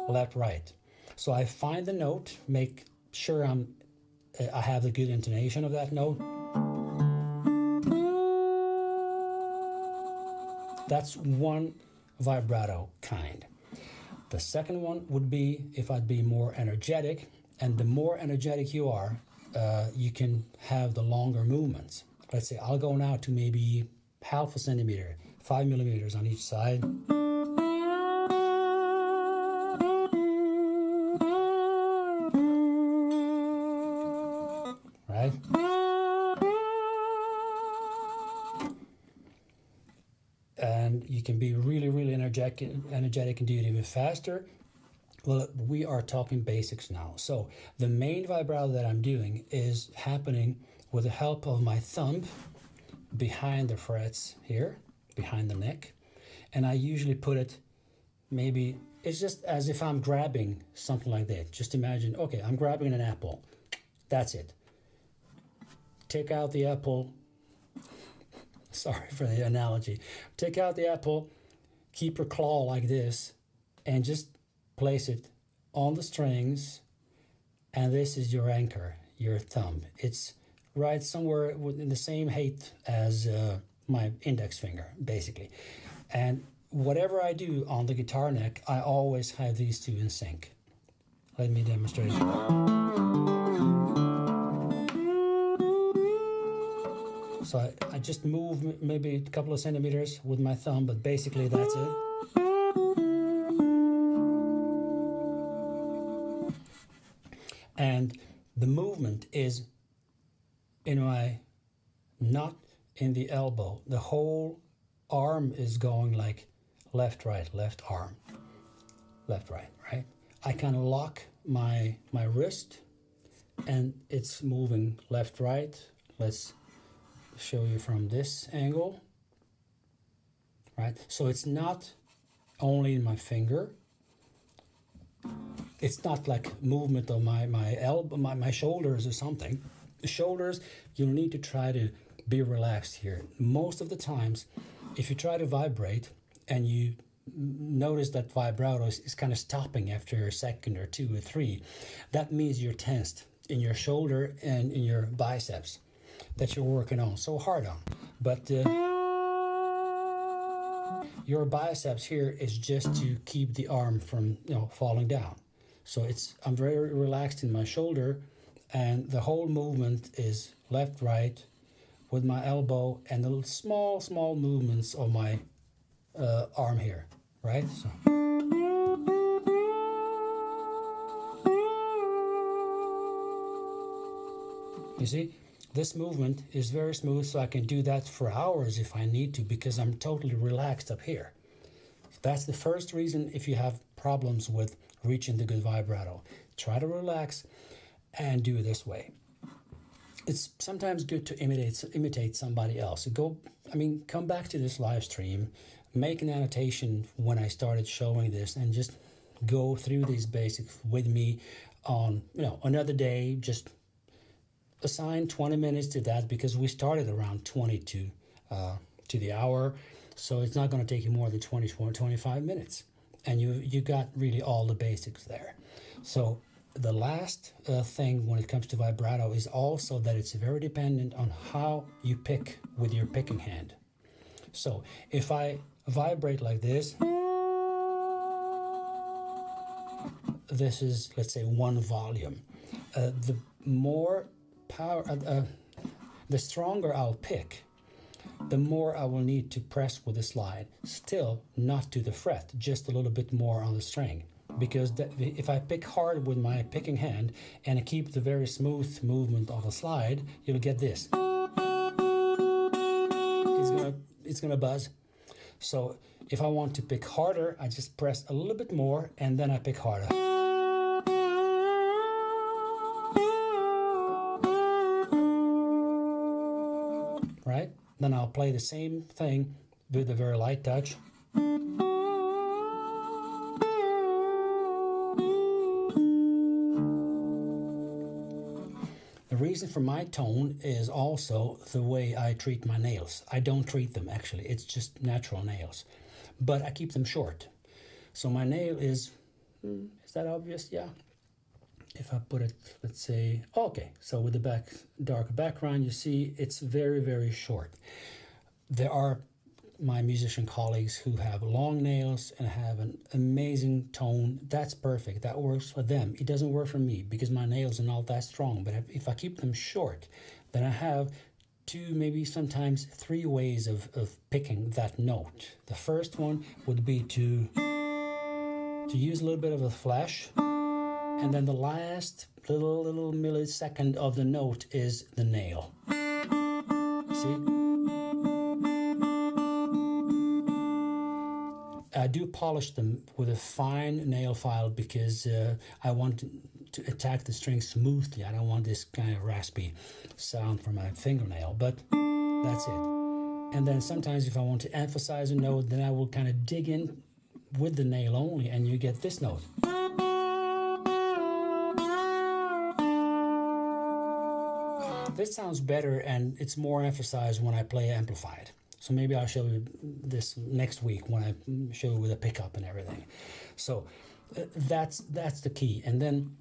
Left, right. So I find the note, make sure I have the good intonation of that note. That's one vibrato kind. The second one would be if I'd be more energetic, and the more energetic you are, you can have the longer movements. Let's say I'll go now to maybe 0.5 centimeter, 5 millimeters on each side. Right? And you can be really, really energetic and do it even faster. Well, we are talking basics now. So the main vibrato that I'm doing is happening with the help of my thumb behind the frets here, behind the neck. And I usually put it maybe, it's just as if I'm grabbing something like that. Just imagine, okay, I'm grabbing an apple. That's it. Take out the apple. Sorry for the analogy. Take out the apple, keep your claw like this, and just place it on the strings, and this is your anchor, your thumb. It's right somewhere in the same height as my index finger, basically. And whatever I do on the guitar neck, I always have these two in sync. Let me demonstrate. So I just move maybe a couple of centimeters with my thumb, but basically that's it. And the movement is not in the elbow. The whole arm is going like left, right, left arm, left, right, right? I kind of lock my wrist and it's moving left, right. Let's show you from this angle, right? So it's not only in my finger. It's not like movement of my elbow, my shoulders or something. The shoulders, you'll need to try to be relaxed here. Most of the times, if you try to vibrate and you notice that vibrato is kind of stopping after a second or 2 or 3, that means you're tensed in your shoulder and in your biceps that you're working on so hard on. But your biceps here is just to keep the arm from falling down. So I'm very relaxed in my shoulder, and the whole movement is left, right, with my elbow and the small movements of my arm here, right? So. You see, this movement is very smooth, so I can do that for hours if I need to, because I'm totally relaxed up here. That's the first reason if you have problems with reaching the good vibrato. Try to relax and do it this way. It's sometimes good to imitate somebody else. Come back to this live stream, make an annotation when I started showing this, and just go through these basics with me on another day. Just assign 20 minutes to that, because we started around 20 to the hour, so it's not going to take you more than 25 minutes, and you got really all the basics there. So the last thing when it comes to vibrato is also that it's very dependent on how you pick with your picking hand. So if I vibrate like this is, let's say, 1 volume. The more power, the stronger I'll pick, the more I will need to press with the slide. Still not to the fret, just a little bit more on the string. Because if I pick hard with my picking hand and I keep the very smooth movement of a slide, you'll get this. It's gonna buzz. So if I want to pick harder, I just press a little bit more and then I pick harder. Right? Then I'll play the same thing with a very light touch. The reason for my tone is also the way I treat my nails. I don't treat them actually, it's just natural nails. But I keep them short. So my nail is that obvious? Yeah. If I put it, let's say, okay, so with the dark background, you see it's very, very short. There are my musician colleagues who have long nails and have an amazing tone. That's perfect. That works for them. It doesn't work for me because my nails are not that strong. But if I keep them short, then I have 2, maybe sometimes 3 ways of picking that note. The first one would be to use a little bit of a flash. And then the last little millisecond of the note is the nail. See? I do polish them with a fine nail file because I want to attack the string smoothly. I don't want this kind of raspy sound from my fingernail, but that's it. And then sometimes if I want to emphasize a note, then I will kind of dig in with the nail only and you get this note. This sounds better and it's more emphasized when I play amplified. So maybe I'll show you this next week when I show you with a pickup and everything. So that's the key. And then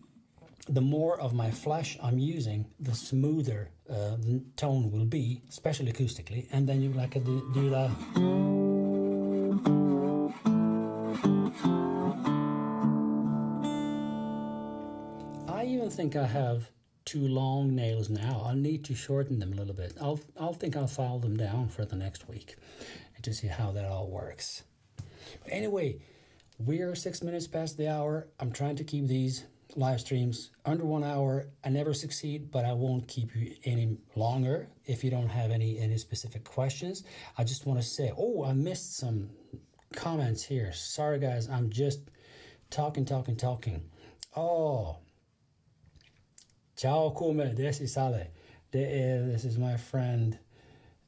the more of my flash I'm using, the smoother the tone will be, especially acoustically. And then you like to do that. I even think I have 2 long nails now. I'll need to shorten them a little bit. I'll file them down for the next week and to see how that all works. But anyway, we're 6 minutes past the hour. I'm trying to keep these live streams under 1 hour. I never succeed, but I won't keep you any longer if you don't have any specific questions. I just want to say, oh, I missed some comments here. Sorry guys, I'm just talking. Oh, ciao come, this is Ale. This is my friend.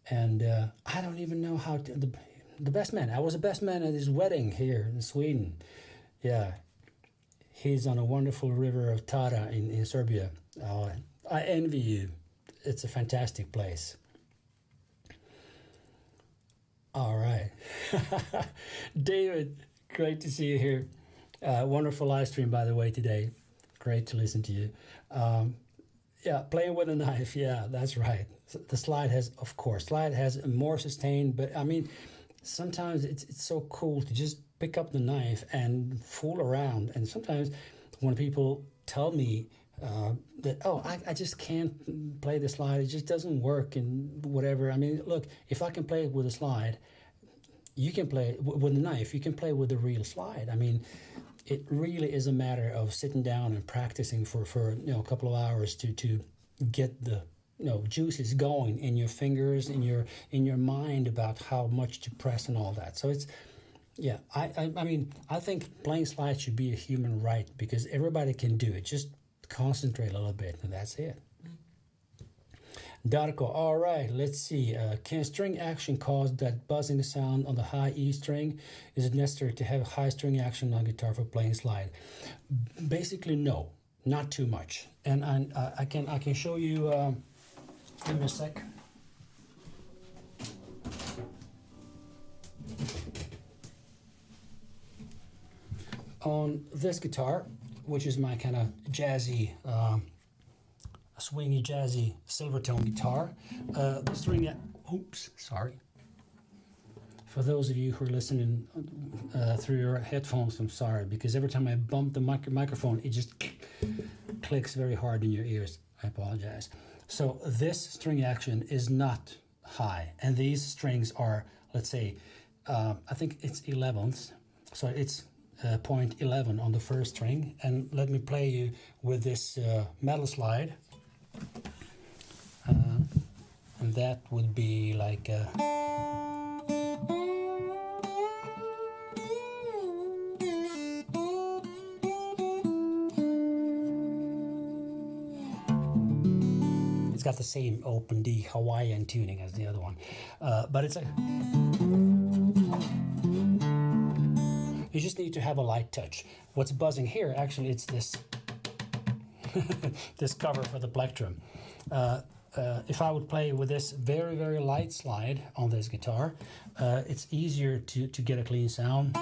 And I don't even know how to... The best man. I was the best man at his wedding here in Sweden. Yeah. He's on a wonderful river of Tara in Serbia. I envy you. It's a fantastic place. All right. David, great to see you here. Wonderful live stream, by the way, today. Great to listen to you. Yeah, playing with a knife. Yeah, that's right. The slide has more sustain, but I mean, sometimes it's so cool to just pick up the knife and fool around. And sometimes when people tell me that, oh, I just can't play the slide, it just doesn't work and whatever. I mean, look, if I can play it with a slide, you can play it with a knife, you can play with a real slide. I mean, it really is a matter of sitting down and practicing for a couple of hours to get the juices going in your fingers, in your mind about how much to press and all that. So it's, yeah, I mean, I think playing slides should be a human right because everybody can do it. Just concentrate a little bit and that's it. Darko, all right, let's see. Can string action cause that buzzing sound on the high E string? Is it necessary to have high string action on guitar for playing slide? Basically, no, not too much. And I can show you. Give me a sec. On this guitar, which is my kind of jazzy. Swingy, jazzy, silver tone guitar. The string, oops, sorry. For those of you who are listening through your headphones, I'm sorry, because every time I bump the microphone, it just clicks very hard in your ears. I apologize. So this string action is not high, and these strings are, let's say, I think it's 11th, so it's point 11 on the first string. And let me play you with this metal slide, and that would be like it's got the same open D Hawaiian tuning as the other one, but it's a, you just need to have a light touch. What's buzzing here, actually, it's this this cover for the plectrum. If I would play with this very, very light slide on this guitar, it's easier to get a clean sound.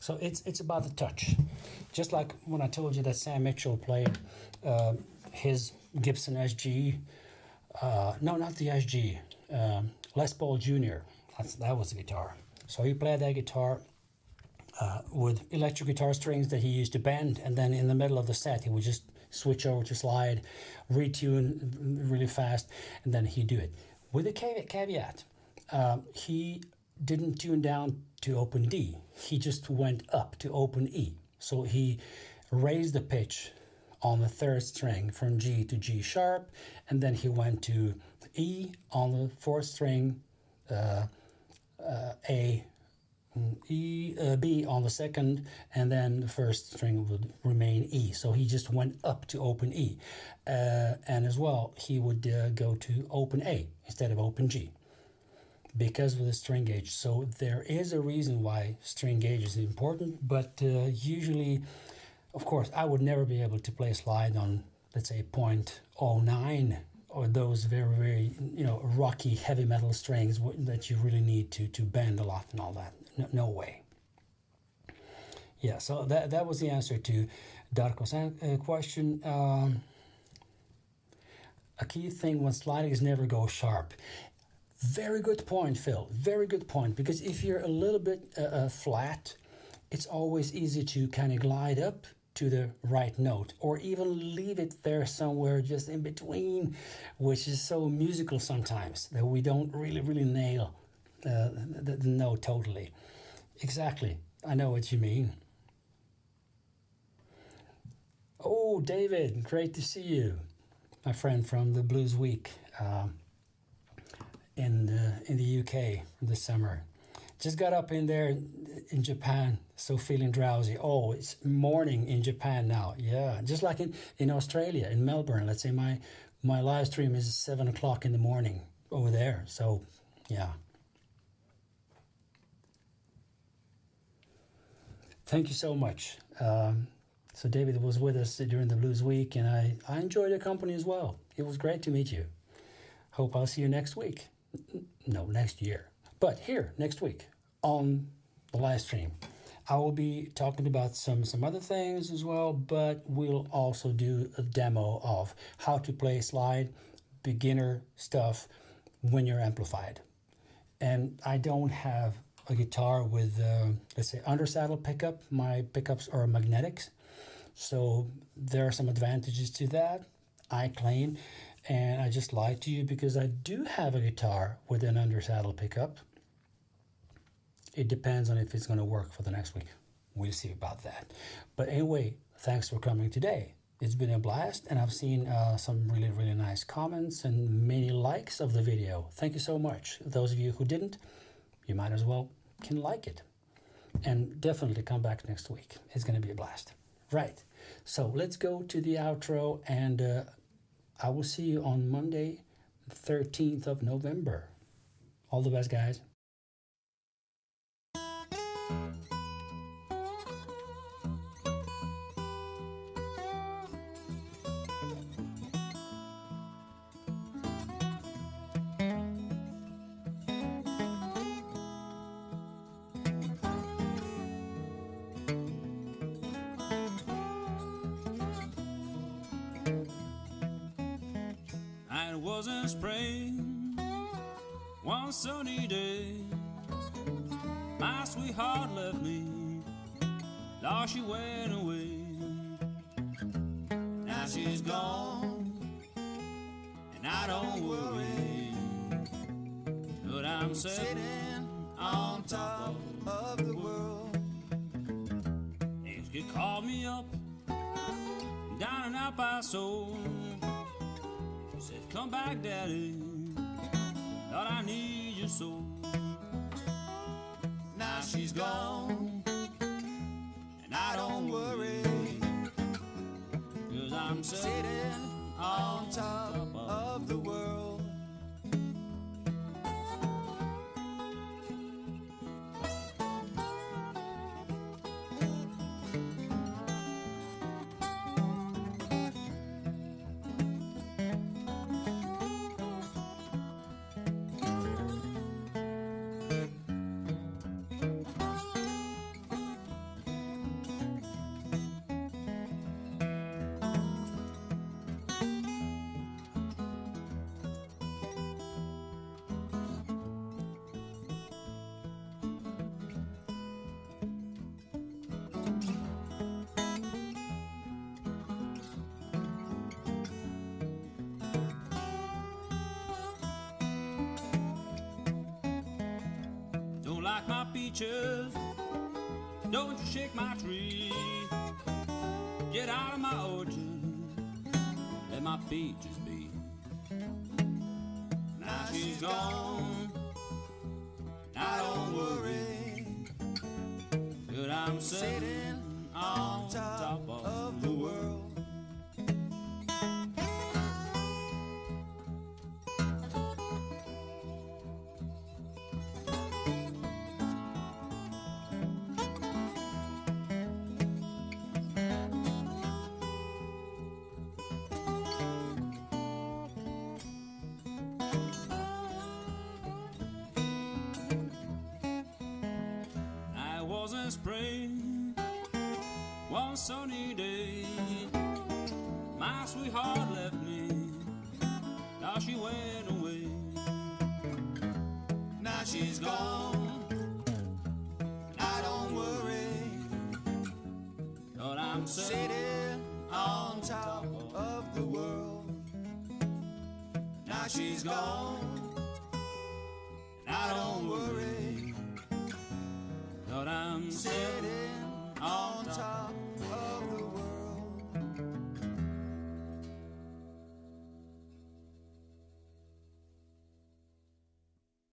So it's about the touch. Just like when I told you that Sam Mitchell played his Gibson SG, no, not the SG, Les Paul Jr. That was the guitar. So he played that guitar with electric guitar strings that he used to bend, and then in the middle of the set he would just switch over to slide, retune really fast, and then he'd do it. With a caveat, he didn't tune down to open D. He just went up to open E. So he raised the pitch on the third string from G to G sharp, and then he went to E on the fourth string, B on the second, and then the first string would remain E. So he just went up to open E. And as well, he would go to open A instead of open G, because of the string gauge. So there is a reason why string gauge is important, but usually, of course, I would never be able to play slide on, let's say, 0.09, or those very, very, rocky heavy metal strings that you really need to bend a lot and all that. No way. Yeah, so that was the answer to Darko's question. A key thing when sliding is never go sharp. Very good point, Phil. Very good point. Because if you're a little bit flat, it's always easy to kind of glide up to the right note, or even leave it there somewhere just in between, which is so musical sometimes that we don't really nail the note totally. Exactly. I know what you mean. Oh, David, great to see you. My friend from the Blues Week. In the UK this summer. Just got up in there in Japan, so feeling drowsy. Oh, it's morning in Japan now. Yeah, just like in Australia, in Melbourne. Let's say my live stream is 7 o'clock in the morning over there. So, yeah. Thank you so much. So David was with us during the Blues Week, and I enjoyed your company as well. It was great to meet you. Hope I'll see you next week. No, next year. But here, next week, on the live stream, I will be talking about some other things as well, but we'll also do a demo of how to play slide, beginner stuff when you're amplified. And I don't have a guitar with, let's say, undersaddle pickup. My pickups are magnetics. So there are some advantages to that, I claim. And I just lied to you because I do have a guitar with an undersaddle pickup. It depends on if it's going to work for the next week. We'll see about that. But anyway, thanks for coming today. It's been a blast, and I've seen some really, really nice comments and many likes of the video. Thank you so much. Those of you who didn't, you might as well can like it. And definitely come back next week. It's going to be a blast. Right. So let's go to the outro, and I will see you on Monday, 13th of November. All the best, guys. It was in spring, one sunny day. My sweetheart left me, Lord, she went away. Now she's gone, and I don't worry, but I'm sitting on top of the world. Things could call me up, down and out by soul. Said, come back, Daddy, Lord, I need your soul. Now she's gone, and I don't worry, 'cause I'm sitting on top of the world. Don't like my peaches, don't you shake my tree. Get out of my orchard, let my peaches be. Now she's gone, I don't worry, but I'm sitting on top of the world. Spring, one sunny day, my sweetheart left me, now she went away. Now she's gone, I don't worry, but I'm sitting on top of the world. Now she's gone, I don't worry, but I'm sitting on